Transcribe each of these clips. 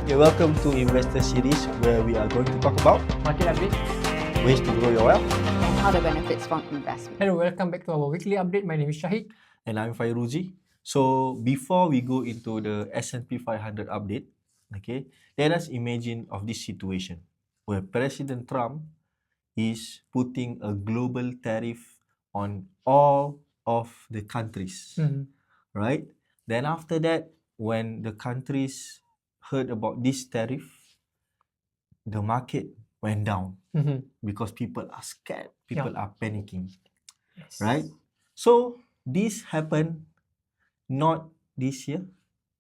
Okay, welcome to Investor Series, where we are going to talk about market update, ways to grow your wealth. and other benefits from investment. Hello, welcome back to our weekly update. My name is Shahid. And I'm Fairuzee. So before we go into the S&P 500 update, okay, let us imagine of this situation where President Trump is putting a global tariff on all of the countries, right? Then after that, when the countries heard about this tariff, the market went down because people are scared, people are panicking, Yes. right? So this happened not this year,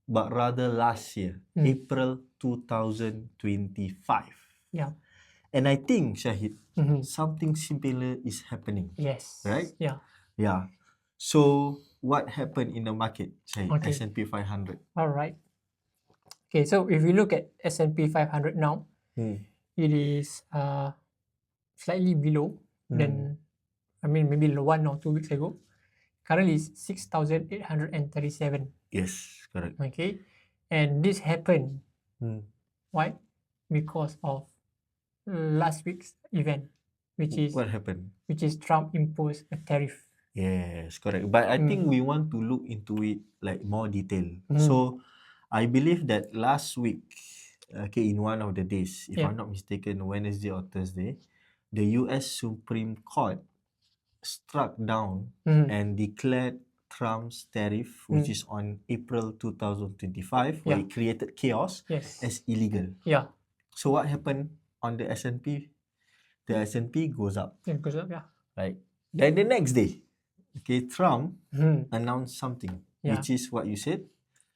but rather last year, April 2025. Yeah. And I think, Shahid, something similar is happening, Yes. right? Yeah. Yeah. So what happened in the market, Shahid, Okay. S&P 500? All right. Okay, so if we look at S&P 500 now, it is slightly below than, maybe 1 or 2 weeks ago. Currently, it's 6,837. Yes, correct. Okay, and this happened. Why? Because of last week's event, which is What happened? which is Trump imposed a tariff. Yes, correct. But I think we want to look into it like more detail. So I believe that last week, okay, in one of the days, if I'm not mistaken, Wednesday or Thursday, the US Supreme Court struck down and declared Trump's tariff, which is on April 2025, where it created chaos, as illegal. Yeah, So what happened on the S&P? The S&P goes up, it goes up. Yeah. right? Then the next day, okay, Trump announced something, which is what you said,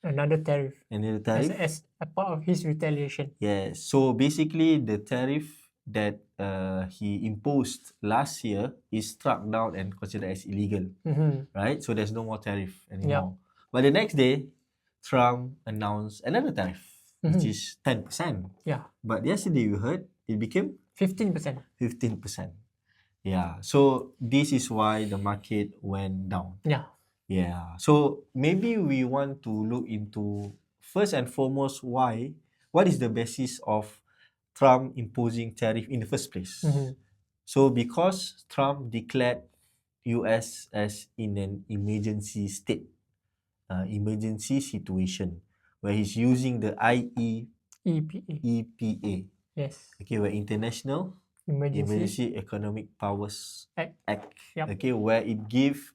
Another tariff. another tariff. As a part of his retaliation. Yes. So basically, the tariff that he imposed last year is struck down and considered as illegal, right? So there's no more tariff anymore. But the next day, Trump announced another tariff, which is 10%. Yeah. But yesterday we heard it became 15%. 15%. Yeah. So this is why the market went down. Yeah. Yeah. So maybe we want to look into, first and foremost, what is the basis of Trump imposing tariff in the first place? So because Trump declared US as in an emergency state, emergency situation, where he's using the EPA, Yes. okay, where International Emergency Economic Powers Act. Okay, where it gives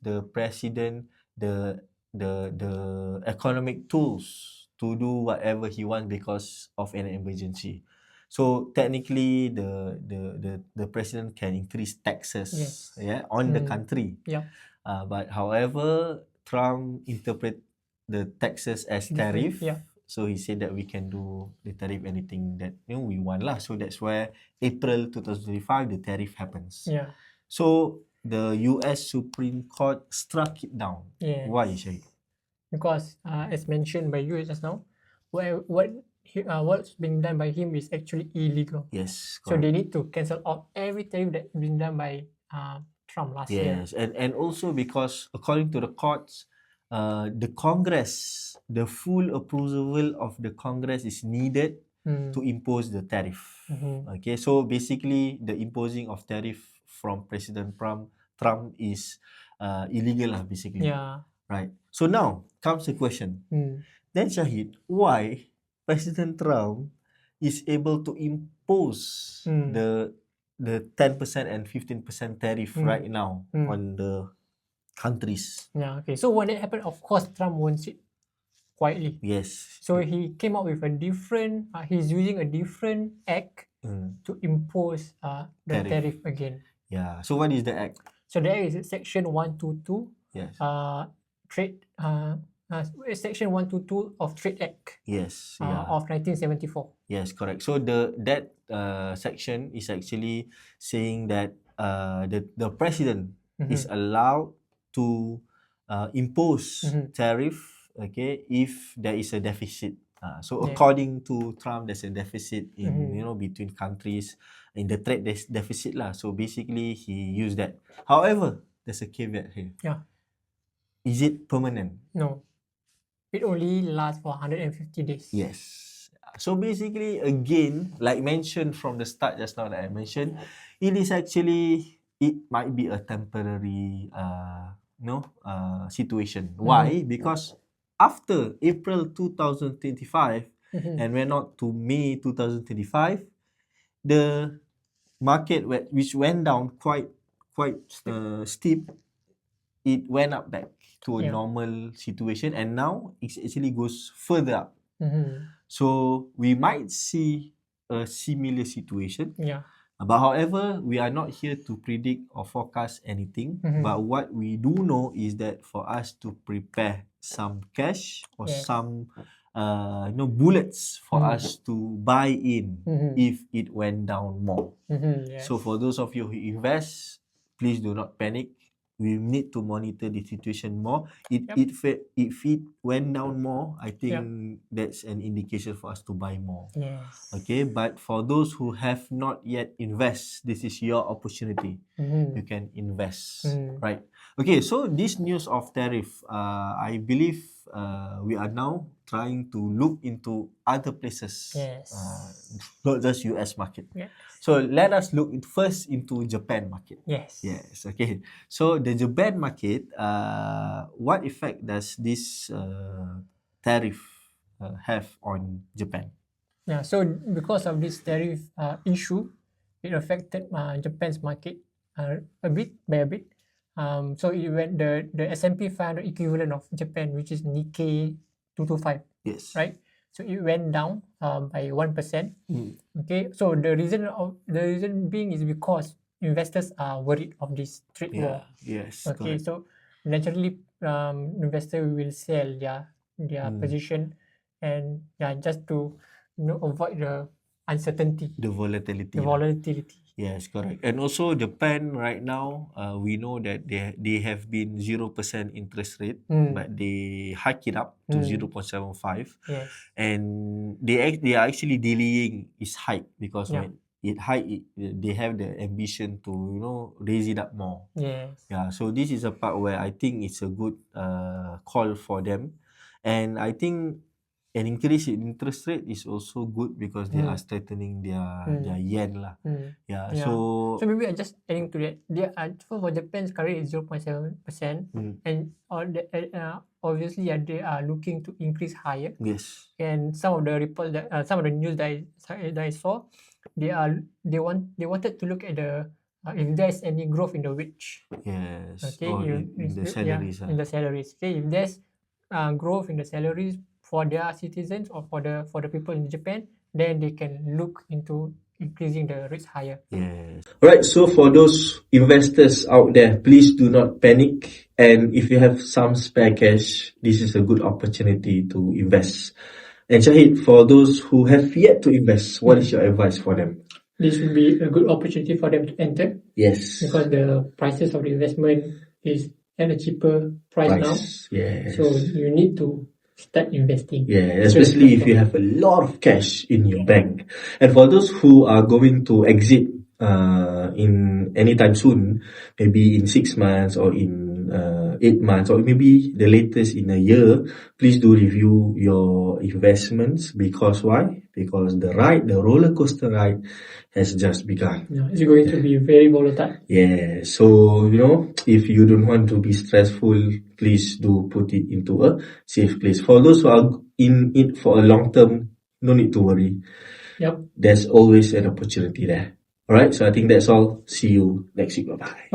the president the economic tools to do whatever he wants because of an emergency. So technically, the president can increase taxes, on the country. But however, Trump interpret the taxes as tariff. So he said that we can do the tariff anything that we want lah. So that's where April 2025 the tariff happens. Yeah. So the US Supreme Court struck it down. Yes. Why, Shahid? Because as mentioned by you just now, what's being done by him is actually illegal. Yes. So they need to cancel out every tariff that's been done by Trump last year. Yes, and also because according to the courts, the Congress, the full approval of the Congress is needed to impose the tariff. Okay, so basically the imposing of tariff from President Trump is illegal lah, basically. Yeah. Right. So now comes the question. Then Shahid, why President Trump is able to impose the 10% and 15% tariff right now on the countries? Yeah, okay. So when it happened, of course, Trump wants it quietly. Yes. So he came up with a different, he's using a different act to impose the tariff again. Yeah. So what is the act? So there is Section 122. Yes. Section 122 of Trade Act. Yes. Of 1974. Yes, correct. So that section is actually saying that the president is allowed to impose tariff, okay, if there is a deficit. So according to Trump, there's a deficit in between countries in the trade deficit . So basically, he used that. However, there's a caveat here. Yeah. Is it permanent? No. it only lasts for 150 days. Yes. So basically, again, like mentioned from the start just now that I mentioned, it might be a temporary, situation. Why? Because after April 2025, and we're not to May 2025, the market which went down quite steep, it went up back to a normal situation, and now it actually goes further up. So we might see a similar situation. But however, we are not here to predict or forecast anything. But what we do know is that for us to prepare some cash or some bullets for us to buy in if it went down more. So for those of you who invest, please do not panic. We need to monitor the situation more. If it went down more, I think that's an indication for us to buy more. Yes. Okay, but for those who have not yet invest, this is your opportunity. You can invest, right? Okay, so this news of tariff, I believe we are now trying to look into other places, not just US market. So let us look first into Japan market. Yes. Okay. So the Japan market, what effect does this tariff have on Japan? So because of this tariff issue, it affected Japan's market a bit by a bit. So it went the S&P 500 equivalent of Japan, which is Nikkei 225. Yes. Right. So it went down by 1%. Okay. So the reason being is because investors are worried of this trade war. Yes. Okay. Correct. So naturally, investors will sell their position, and just to avoid the uncertainty, The volatility. volatility. Yes, correct. And also Japan right now, we know that they have been 0% interest rate, but they hike it up to 0.75. Yes. And they are actually delaying its hike because when it hike, they have the ambition to raise it up more. Yes. So this is a part where I think it's a good call for them, and I think an increase in interest rate is also good because they are strengthening their yen lah. So maybe I just adding to that. They are for Japan's current is 0.7%, and obviously they are looking to increase higher. Yes. And some of the reports that some of the news that I saw, they wanted to look at the if there's any growth in the wage. Yes. Okay. Or in the salaries. In the salaries. Okay. If there's growth in the salaries for their citizens or for the people in Japan, then they can look into increasing the rates higher. Yes. Alright, so for those investors out there, please do not panic. And if you have some spare cash, this is a good opportunity to invest. And Shahid, for those who have yet to invest, what is your advice for them? This will be a good opportunity for them to enter. Yes. Because the prices of the investment is at a cheaper price now. Yes. So you need to start investing. Yeah, especially if you have a lot of cash in your bank. And for those who are going to exit in anytime soon, maybe in 6 months or in 8 months or maybe the latest in a year, please do review your investments. Because why? Because the roller coaster ride has just begun. It's going to be very volatile. Yeah, so if you don't want to be stressful, please do put it into a safe place. For those who are in it for a long term, no need to worry. Yep. There's always an opportunity there. Alright, so I think that's all. See you next week. Bye-bye.